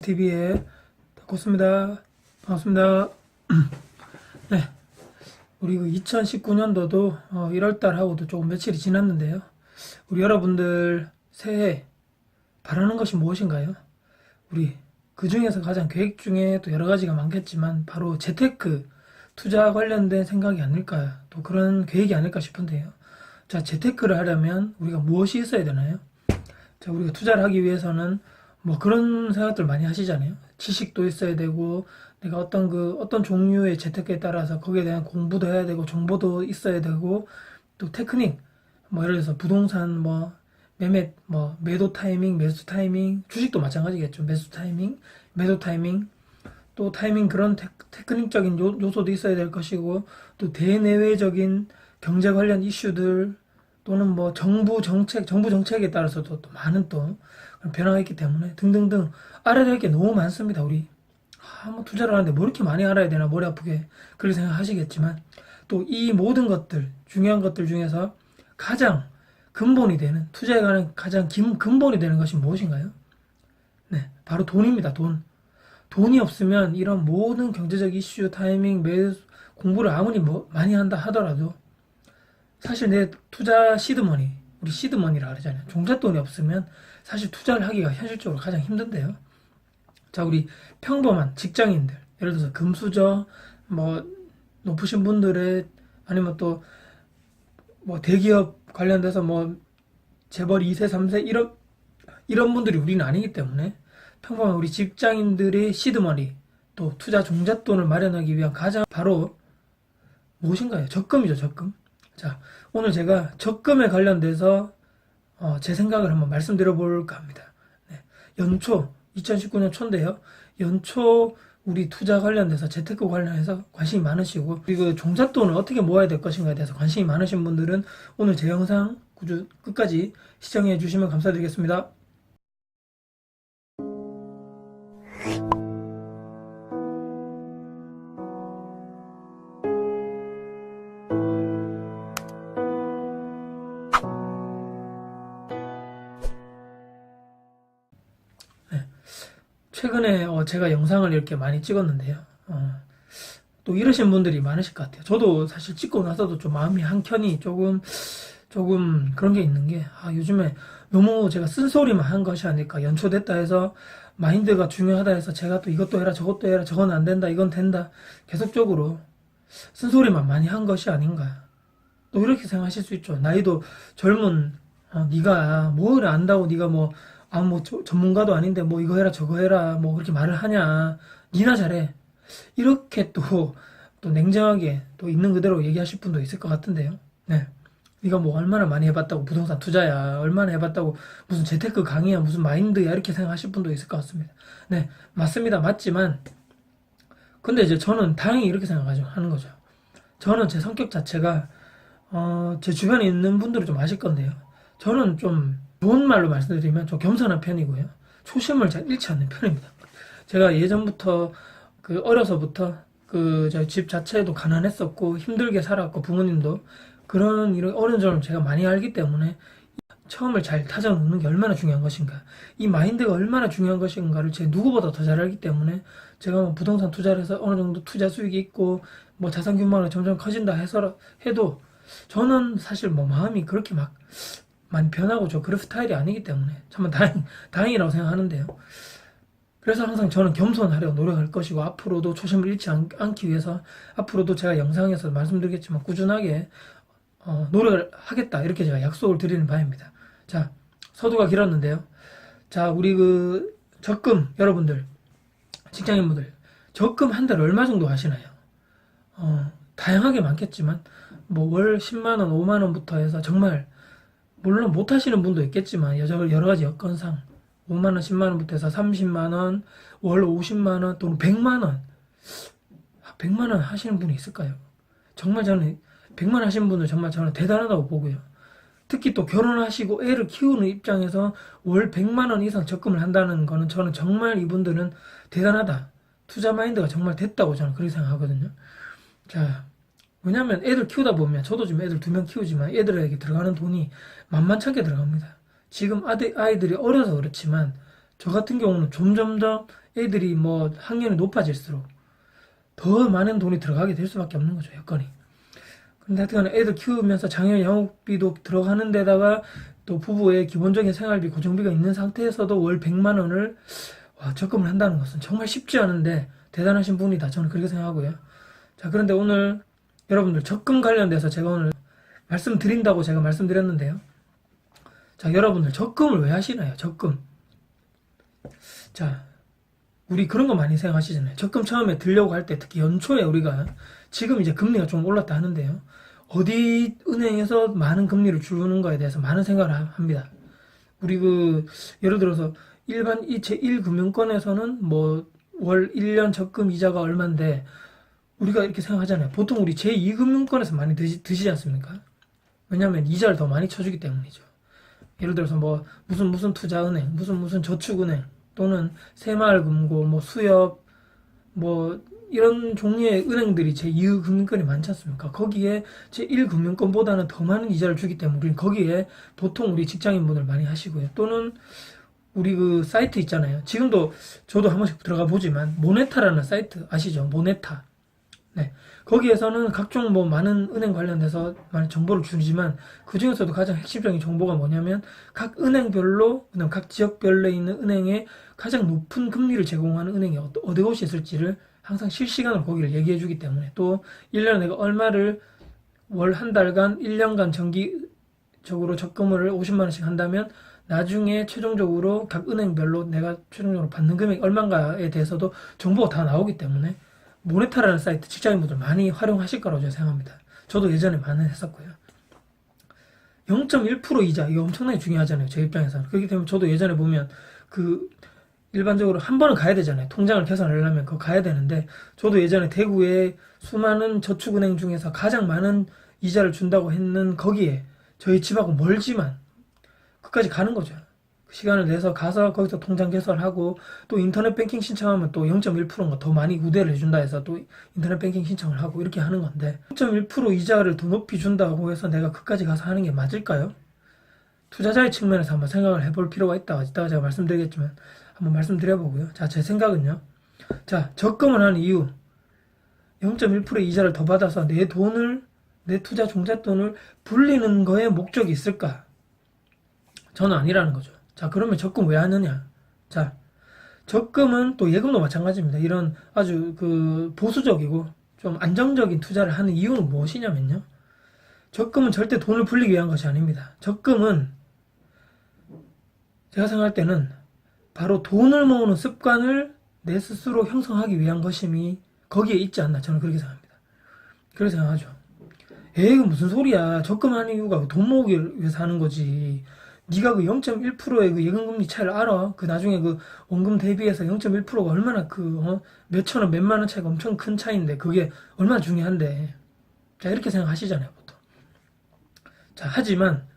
TV의 덕호스입니다. 반갑습니다. 네, 우리 2019년도도 1월달하고도 조금 며칠이 지났는데요. 우리 여러분들 새해 바라는 것이 무엇인가요? 우리 그 중에서 가장 계획 중에 또 여러 가지가 많겠지만 바로 재테크 투자 관련된 생각이 아닐까, 또 그런 계획이 아닐까 싶은데요. 자, 재테크를 하려면 우리가 무엇이 있어야 되나요? 자, 우리가 투자를 하기 위해서는 뭐 그런 생각들 많이 하시잖아요. 지식도 있어야 되고, 내가 어떤 종류의 재테크에 따라서 거기에 대한 공부도 해야 되고, 정보도 있어야 되고, 또 테크닉, 뭐 예를 들어서 부동산, 뭐 매도 타이밍, 매수 타이밍, 주식도 마찬가지겠죠. 매수 타이밍, 매도 타이밍, 또 타이밍, 그런 테크닉적인 요소도 있어야 될 것이고, 또 대내외적인 경제 관련 이슈들, 또는 뭐 정부 정책에 따라서도 또 많은 또 그런 변화가 있기 때문에 등등등 알아야 될 게 너무 많습니다. 우리 뭐 투자를 하는데 뭐 이렇게 많이 알아야 되나, 머리 아프게 그렇게 생각하시겠지만, 또 이 모든 것들, 중요한 것들 중에서 가장 근본이 되는, 투자에 관한 가장 근본이 되는 것이 무엇인가요? 네, 바로 돈입니다. 돈이 없으면 이런 모든 경제적 이슈, 타이밍, 매수, 공부를 아무리 많이 한다 하더라도 사실 내 투자 시드머니, 우리 시드머니라 그러잖아요. 종잣돈이 없으면 사실 투자를 하기가 현실적으로 가장 힘든데요. 자, 우리 평범한 직장인들, 예를 들어서 금수저, 뭐 높으신 분들의, 아니면 또 뭐 대기업 관련돼서 뭐 재벌 2세, 3세 이런 분들이 우리는 아니기 때문에 평범한 우리 직장인들의 시드머니, 또 투자 종잣돈을 마련하기 위한 가장 바로 무엇인가요? 적금이죠, 적금. 자, 오늘 제가 적금에 관련돼서 제 생각을 한번 말씀드려 볼까 합니다. 네, 연초 2019년 초인데요. 연초 우리 투자 관련돼서, 재테크 관련해서 관심이 많으시고, 그리고 종잣돈을 어떻게 모아야 될 것인가에 대해서 관심이 많으신 분들은 오늘 제 영상 끝까지 시청해 주시면 감사드리겠습니다. 최근에 제가 영상을 이렇게 많이 찍었는데요. 또 이러신 분들이 많으실 것 같아요. 저도 사실 찍고 나서도 좀 마음이 한켠이 조금 그런 게 있는 게, 요즘에 너무 제가 쓴소리만 한 것이 아닐까. 연초됐다 해서 마인드가 중요하다 해서 제가 또 이것도 해라, 저것도 해라, 저건 안 된다, 이건 된다, 계속적으로 쓴소리만 많이 한 것이 아닌가. 또 이렇게 생각하실 수 있죠. 나이도 젊은 네가 뭘 안다고, 네가 뭐 전문가도 아닌데 뭐 이거 해라 저거 해라 뭐 그렇게 말을 하냐, 니나 잘해, 이렇게 또 냉정하게 또 있는 그대로 얘기하실 분도 있을 것 같은데요. 네, 네가 뭐 얼마나 많이 해봤다고 부동산 투자야, 얼마나 해봤다고 무슨 재테크 강의야, 무슨 마인드야, 이렇게 생각하실 분도 있을 것 같습니다. 네, 맞습니다. 맞지만 근데 이제 저는 다행히 이렇게 하는 거죠. 저는 제 성격 자체가 제 주변에 있는 분들은 좀 아실 건데요. 저는 좀 좋은 말로 말씀드리면 좀 겸손한 편이고요. 초심을 잘 잃지 않는 편입니다. 제가 예전부터 어려서부터 저희 집 자체도 가난했었고 힘들게 살았고, 부모님도 이런 어려운 점을 제가 많이 알기 때문에 처음을 잘 다져 놓는 게 얼마나 중요한 것인가, 이 마인드가 얼마나 중요한 것인가를 제 누구보다 더 잘 알기 때문에, 제가 뭐 부동산 투자를 해서 어느 정도 투자 수익이 있고 뭐 자산 규모가 점점 커진다 해도 저는 사실 뭐 마음이 그렇게 막 많이 변하고 그런 스타일이 아니기 때문에 정말 다행이라고 생각하는데요. 그래서 항상 저는 겸손하려고 노력할 것이고, 앞으로도 초심을 잃지 않기 위해서 앞으로도 제가 영상에서 말씀드리겠지만 꾸준하게 노력을 하겠다, 이렇게 제가 약속을 드리는 바입니다. 자, 서두가 길었는데요. 자, 우리 적금, 여러분들 직장인분들 적금 한 달에 얼마 정도 하시나요? 다양하게 많겠지만 뭐 월 10만원, 5만원부터 해서, 정말 물론 못 하시는 분도 있겠지만 여러 가지 여건상 5만원, 10만원부터 해서 30만원, 월 50만원, 또는 100만원 100만원 하시는 분이 있을까요? 정말 저는 100만원 하시는 분들 정말 저는 대단하다고 보고요. 특히 또 결혼하시고 애를 키우는 입장에서 월 100만원 이상 적금을 한다는 거는, 저는 정말 이분들은 대단하다, 투자 마인드가 정말 됐다고 저는 그렇게 생각하거든요. 자, 왜냐면 애들 키우다 보면, 저도 지금 애들 2명 키우지만 애들에게 들어가는 돈이 만만찮게 들어갑니다. 지금 아이들이 어려서 그렇지만 저 같은 경우는 점점점 애들이 뭐 학년이 높아질수록 더 많은 돈이 들어가게 될 수밖에 없는 거죠, 여건이. 근데 하여튼 애들 키우면서 장애 양육비도 들어가는 데다가 또 부부의 기본적인 생활비, 고정비가 있는 상태에서도 월 100만 원을 적금을 한다는 것은 정말 쉽지 않은데 대단하신 분이다. 저는 그렇게 생각하고요. 자, 그런데 오늘 여러분들 적금 관련돼서 제가 오늘 말씀드린다고 제가 말씀드렸는데요. 자, 여러분들 적금을 왜 하시나요? 적금. 자, 우리 그런 거 많이 생각하시잖아요. 적금 처음에 들려고 할 때 특히 연초에 우리가 지금 이제 금리가 좀 올랐다 하는데요. 어디 은행에서 많은 금리를 주는 거에 대해서 많은 생각을 합니다. 우리 예를 들어서 일반 이 제1금융권에서는 뭐 월 1년 적금 이자가 얼만데 우리가 이렇게 생각하잖아요. 보통 우리 제2금융권에서 많이 드시지 않습니까? 왜냐하면 이자를 더 많이 쳐주기 때문이죠. 예를 들어서 뭐 무슨 투자은행, 무슨 저축은행 또는 새마을금고, 뭐 수협, 뭐 이런 종류의 은행들이 제2금융권이 많지 않습니까? 거기에 제1금융권보다는 더 많은 이자를 주기 때문에 우리는 거기에 보통 우리 직장인분들 많이 하시고요. 또는 우리 사이트 있잖아요. 지금도 저도 한 번씩 들어가 보지만 모네타라는 사이트 아시죠? 모네타. 네. 거기에서는 각종 뭐 많은 은행 관련돼서 많은 정보를 주지만 그 중에서도 가장 핵심적인 정보가 뭐냐면 각 은행별로, 그다음 각 지역별로 있는 은행에 가장 높은 금리를 제공하는 은행이 어디 곳이 있을지를 항상 실시간으로 거기를 얘기해 주기 때문에 또 1년에 내가 얼마를 월 한 달간 1년간 정기적으로 적금을 50만 원씩 한다면 나중에 최종적으로 각 은행별로 내가 최종적으로 받는 금액이 얼마인가에 대해서도 정보가 다 나오기 때문에 모네타라는 사이트 직장인분들 많이 활용하실 거라고 저는 생각합니다. 저도 예전에 많이 했었고요. 0.1% 이자 이거 엄청나게 중요하잖아요. 제 입장에서는. 그렇기 때문에 저도 예전에 보면 일반적으로 한 번은 가야 되잖아요. 통장을 개설하려면 그거 가야 되는데 저도 예전에 대구에 수많은 저축은행 중에서 가장 많은 이자를 준다고 했는 거기에 저희 집하고 멀지만 끝까지 가는 거죠. 시간을 내서 가서 거기서 통장 개설하고 또 인터넷 뱅킹 신청하면 또 0.1%인가 더 많이 우대를 해준다 해서 또 인터넷 뱅킹 신청을 하고 이렇게 하는 건데 0.1% 이자를 더 높이 준다고 해서 내가 끝까지 가서 하는 게 맞을까요? 투자자의 측면에서 한번 생각을 해볼 필요가 있다. 이따가 제가 말씀드리겠지만 한번 말씀드려보고요. 자, 제 생각은요. 자, 적금을 하는 이유 0.1% 이자를 더 받아서 내 투자 종잣돈을 불리는 거에 목적이 있을까? 저는 아니라는 거죠. 자, 그러면 적금 왜 하느냐? 자, 적금은 또 예금도 마찬가지입니다. 이런 아주 보수적이고 좀 안정적인 투자를 하는 이유는 무엇이냐면요. 적금은 절대 돈을 불리기 위한 것이 아닙니다. 적금은 제가 생각할 때는 바로 돈을 모으는 습관을 내 스스로 형성하기 위한 것임이 거기에 있지 않나 저는 그렇게 생각합니다. 그렇게 생각하죠. 에이, 무슨 소리야. 적금하는 이유가 돈 모으기 위해서 하는 거지. 네가 0.1%의 예금금리 차이를 알아? 나중에 원금 대비해서 0.1%가 얼마나 몇천 원, 몇만 원 차이가 엄청 큰 차이인데 그게 얼마나 중요한데. 자, 이렇게 생각하시잖아요, 보통. 자, 하지만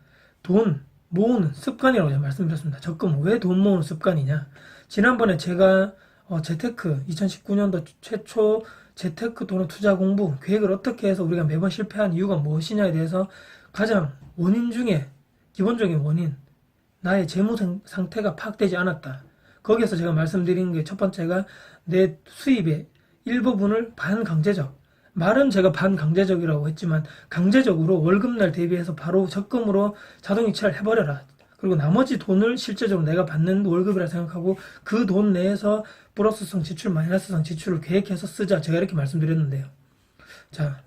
돈 모으는 습관이라고 제가 말씀드렸습니다. 적금은 왜 돈 모으는 습관이냐? 지난번에 제가 재테크 2019년도 최초 재테크 또는 투자 공부 계획을 어떻게 해서 우리가 매번 실패한 이유가 무엇이냐에 대해서 가장 원인 중에 기본적인 원인, 나의 재무 상태가 파악되지 않았다. 거기에서 제가 말씀드린 게 첫 번째가 내 수입의 일부분을 반강제적, 말은 제가 반강제적이라고 했지만 강제적으로 월급날 대비해서 바로 적금으로 자동이체를 해버려라. 그리고 나머지 돈을 실제적으로 내가 받는 월급이라 생각하고 그 돈 내에서 플러스성 지출, 마이너스성 지출을 계획해서 쓰자. 제가 이렇게 말씀드렸는데요. 자,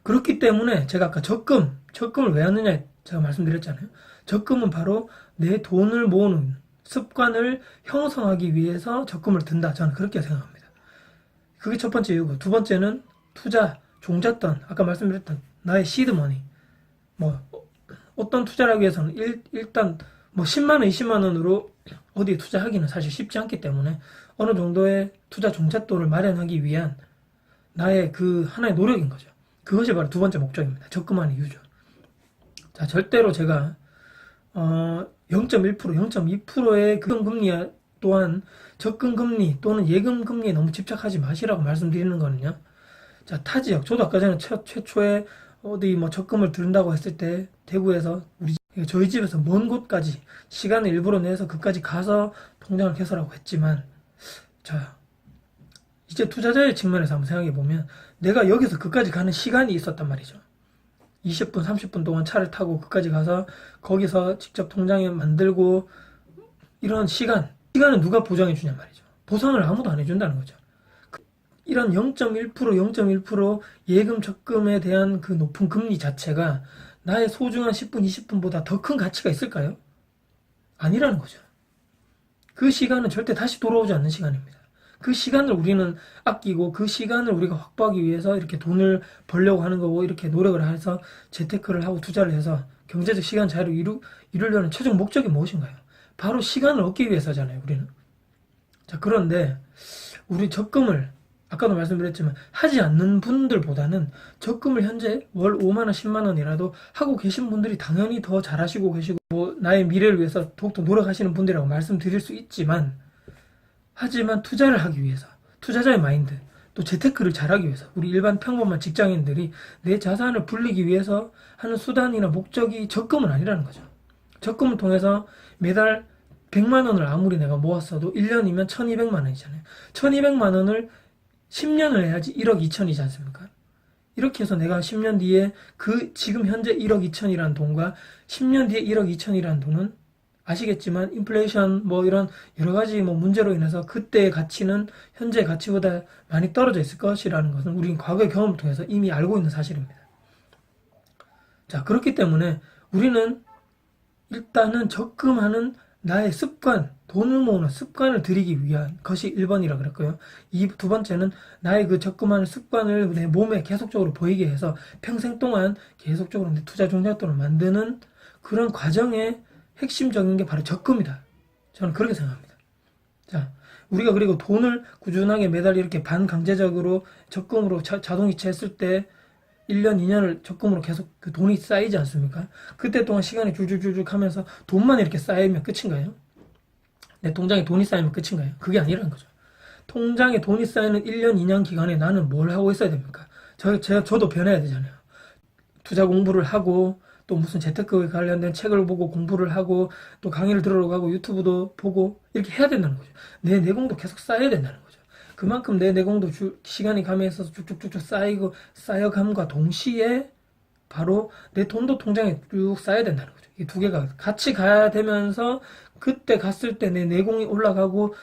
그렇기 때문에 제가 아까 적금을 왜 하느냐 제가 말씀드렸잖아요. 적금은 바로 내 돈을 모으는 습관을 형성하기 위해서 적금을 든다. 저는 그렇게 생각합니다. 그게 첫 번째 이유고, 두 번째는 투자, 종잣돈, 아까 말씀드렸던 나의 시드머니. 어떤 투자를 하기 위해서는 일단 10만 원, 20만 원으로 어디에 투자하기는 사실 쉽지 않기 때문에 어느 정도의 투자 종잣돈을 마련하기 위한 나의 하나의 노력인 거죠. 그것이 바로 두 번째 목적입니다. 적금하는 이유죠. 자, 절대로 제가 0.1%, 0.2%의 금리 또한 적금금리 또는 예금금리에 너무 집착하지 마시라고 말씀드리는 거는요. 자, 타지역. 저도 아까 전에 최초에 어디 적금을 들은다고 했을 때 대구에서 우리 저희 집에서 먼 곳까지 시간을 일부러 내서 그까지 가서 통장을 개설하고 했지만, 자, 이제 투자자의 측면에서 한번 생각해 보면 내가 여기서 그까지 가는 시간이 있었단 말이죠. 20분, 30분 동안 차를 타고 그까지 가서 거기서 직접 통장에 만들고 이런 시간은 누가 보장해 주냔 말이죠. 보상을 아무도 안 해준다는 거죠. 이런 0.1%, 0.1% 예금 적금에 대한 그 높은 금리 자체가 나의 소중한 10분, 20분보다 더 큰 가치가 있을까요? 아니라는 거죠. 그 시간은 절대 다시 돌아오지 않는 시간입니다. 그 시간을 우리는 아끼고 그 시간을 우리가 확보하기 위해서 이렇게 돈을 벌려고 하는 거고 이렇게 노력을 해서 재테크를 하고 투자를 해서 경제적 시간 자유를 이루려는 최종 목적이 무엇인가요? 바로 시간을 얻기 위해서잖아요, 우리는. 자, 그런데 우리 적금을 아까도 말씀드렸지만 하지 않는 분들보다는 적금을 현재 월 5만원, 10만원이라도 하고 계신 분들이 당연히 더 잘하시고 계시고 뭐 나의 미래를 위해서 더욱더 노력하시는 분들이라고 말씀드릴 수 있지만, 하지만 투자를 하기 위해서 투자자의 마인드, 또 재테크를 잘하기 위해서 우리 일반 평범한 직장인들이 내 자산을 불리기 위해서 하는 수단이나 목적이 적금은 아니라는 거죠. 적금을 통해서 매달 100만 원을 아무리 내가 모았어도 1년이면 1200만 원이잖아요. 1200만 원을 10년을 해야지 1억 2천이지 않습니까? 이렇게 해서 내가 10년 뒤에 그 지금 현재 1억 2천이라는 돈과 10년 뒤에 1억 2천이라는 돈은 아시겠지만 인플레이션 뭐 이런 여러 가지 뭐 문제로 인해서 그때의 가치는 현재의 가치보다 많이 떨어져 있을 것이라는 것은 우리는 과거의 경험을 통해서 이미 알고 있는 사실입니다. 자, 그렇기 때문에 우리는 일단은 적금하는 나의 습관, 돈을 모으는 습관을 들이기 위한 것이 1번이라 그랬고요. 두 번째는 나의 그 적금하는 습관을 내 몸에 계속적으로 보이게 해서 평생 동안 계속적으로 내 투자 종잣돈을 만드는 그런 과정의 핵심적인 게 바로 적금이다. 저는 그렇게 생각합니다. 자, 우리가 그리고 돈을 꾸준하게 매달 이렇게 반강제적으로 적금으로 자동이체 했을 때 1년, 2년을 적금으로 계속 그 돈이 쌓이지 않습니까? 그때 동안 시간이 줄줄줄줄 하면서 돈만 이렇게 쌓이면 끝인가요? 내 통장에 돈이 쌓이면 끝인가요? 그게 아니라는 거죠. 통장에 돈이 쌓이는 1년, 2년 기간에 나는 뭘 하고 있어야 됩니까? 저도 변해야 되잖아요. 투자 공부를 하고 또 무슨 재테크에 관련된 책을 보고 공부를 하고 또 강의를 들으러 가고 유튜브도 보고 이렇게 해야 된다는 거죠. 내 내공도 계속 쌓여야 된다는 거죠. 그만큼 내 내공도 시간이 가면서 쭉쭉쭉쭉 쌓여감과 동시에 바로 내 돈도 통장에 쭉 쌓여야 된다는 거죠. 이 두 개가 같이 가야 되면서 그때 갔을 때 내 내공이 올라가고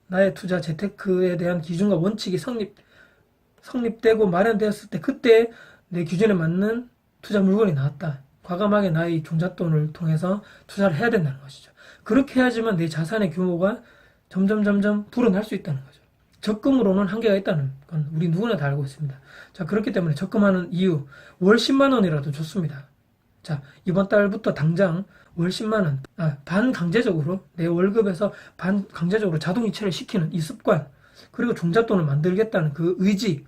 나의 투자 재테크에 대한 기준과 원칙이 성립되고 마련되었을 때 그때 내 기준에 맞는 투자 물건이 나왔다. 과감하게 나의 종잣돈을 통해서 투자를 해야 된다는 것이죠. 그렇게 해야지만 내 자산의 규모가 점점 불어날 수 있다는 거죠. 적금으로는 한계가 있다는 건 우리 누구나 다 알고 있습니다. 자, 그렇기 때문에 적금하는 이유, 월 10만 원이라도 좋습니다. 자, 이번 달부터 당장 월 10만 원, 반강제적으로 내 월급에서 반강제적으로 자동이체를 시키는 이 습관, 그리고 종잣돈을 만들겠다는 그 의지,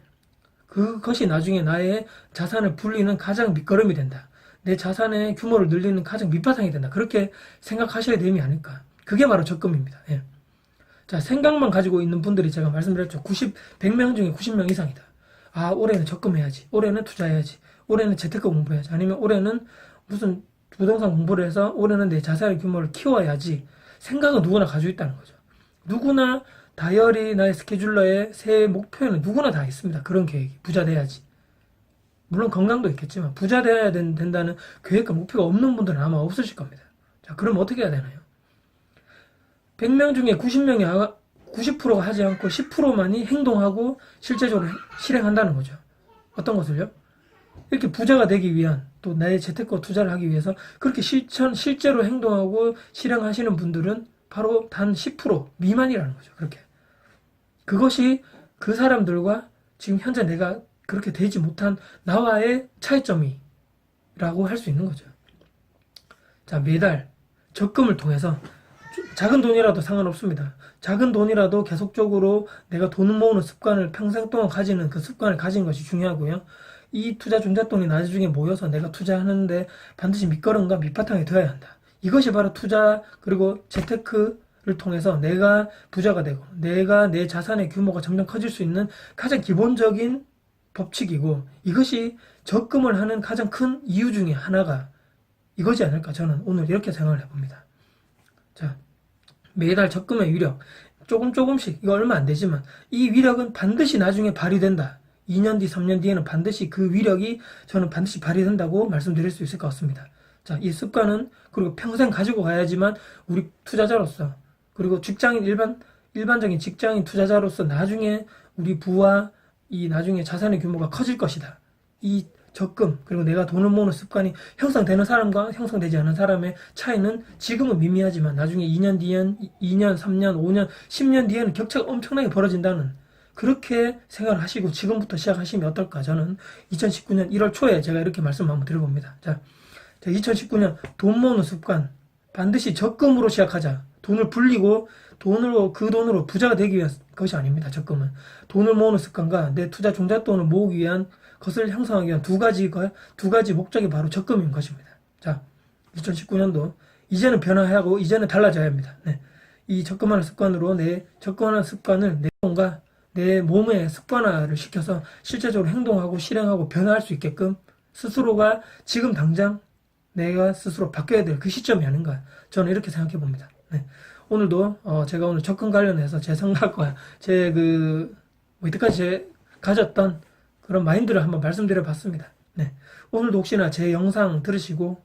그것이 나중에 나의 자산을 불리는 가장 밑거름이 된다. 내 자산의 규모를 늘리는 가장 밑바탕이 된다. 그렇게 생각하셔야 됨이 아닐까. 그게 바로 적금입니다. 예. 자, 생각만 가지고 있는 분들이 제가 말씀드렸죠. 100명 중에 90명 이상이다. 아, 올해는 적금해야지. 올해는 투자해야지. 올해는 재테크 공부해야지. 아니면 올해는 무슨 부동산 공부를 해서 올해는 내 자산의 규모를 키워야지. 생각은 누구나 가지고 있다는 거죠. 누구나 다이어리 나의 스케줄러의 새해 목표에는 누구나 다 있습니다. 그런 계획이. 부자 돼야지. 물론 건강도 있겠지만 부자 돼야 된다는 계획과 목표가 없는 분들은 아마 없으실 겁니다. 자, 그럼 어떻게 해야 되나요? 100명 중에 90%가 하지 않고 10%만이 행동하고 실제적으로 실행한다는 거죠. 어떤 것을요? 이렇게 부자가 되기 위한 또 나의 재테크와 투자를 하기 위해서 그렇게 실제로 행동하고 실행하시는 분들은 바로 단 10% 미만이라는 거죠. 그렇게. 그것이 그 사람들과 지금 현재 내가 그렇게 되지 못한 나와의 차이점이라고 할 수 있는 거죠. 자, 매달 적금을 통해서 작은 돈이라도 상관없습니다. 작은 돈이라도 계속적으로 내가 돈을 모으는 습관을 평생 동안 가지는 그 습관을 가진 것이 중요하고요. 이 투자 종잣돈이 나중에 모여서 내가 투자하는데 반드시 밑거름과 밑바탕이 되어야 한다. 이것이 바로 투자 그리고 재테크를 통해서 내가 부자가 되고 내가 내 자산의 규모가 점점 커질 수 있는 가장 기본적인 법칙이고 이것이 적금을 하는 가장 큰 이유 중에 하나가 이거지 않을까 저는 오늘 이렇게 생각을 해봅니다. 자, 매달 적금의 위력 조금씩 이거 얼마 안 되지만 이 위력은 반드시 나중에 발휘된다. 2년 뒤, 3년 뒤에는 반드시 그 위력이 저는 반드시 발휘된다고 말씀드릴 수 있을 것 같습니다. 자, 이 습관은 그리고 평생 가지고 가야지만 우리 투자자로서 그리고 일반적인 직장인 투자자로서 나중에 우리 부와 이 나중에 자산의 규모가 커질 것이다. 이 적금 그리고 내가 돈을 모으는 습관이 형성되는 사람과 형성되지 않은 사람의 차이는 지금은 미미하지만 나중에 2년 뒤엔 2년, 3년, 5년, 10년 뒤에는 격차가 엄청나게 벌어진다는 그렇게 생각을 하시고 지금부터 시작하시면 어떨까? 저는 2019년 1월 초에 제가 이렇게 말씀 한번 드려봅니다. 자, 2019년 돈 모으는 습관 반드시 적금으로 시작하자. 돈을 불리고 그 돈으로 부자가 되기 위한 것이 아닙니다. 적금은 돈을 모으는 습관과 내 투자 종잣돈을 모으기 위한 것을 형성하기 위한 두 가지 목적이 바로 적금인 것입니다. 자, 2019년도 이제는 변화하고 이제는 달라져야 합니다. 네. 이 적금하는 습관으로 적금하는 습관을 내 돈과 내 몸에 습관화를 시켜서 실제적으로 행동하고 실행하고 변화할 수 있게끔 스스로가 지금 당장 내가 스스로 바뀌어야 될 그 시점이 아닌가 저는 이렇게 생각해 봅니다. 네. 오늘도 제가 오늘 적금 관련해서 제 생각과 이때까지 가졌던 그런 마인드를 한번 말씀드려 봤습니다. 네. 오늘도 혹시나 제 영상 들으시고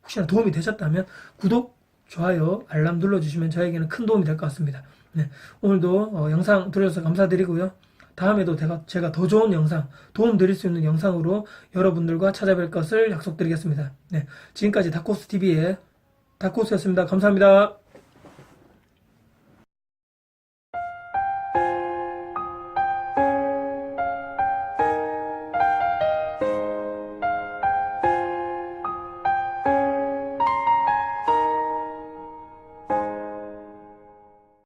혹시나 도움이 되셨다면 구독, 좋아요, 알람 눌러주시면 저에게는 큰 도움이 될 것 같습니다. 네. 오늘도 영상 들어주셔서 감사드리고요. 다음에도 제가 더 좋은 영상, 도움 드릴 수 있는 영상으로 여러분들과 찾아뵐 것을 약속드리겠습니다. 네. 지금까지 다코스TV의 다코스였습니다. 감사합니다.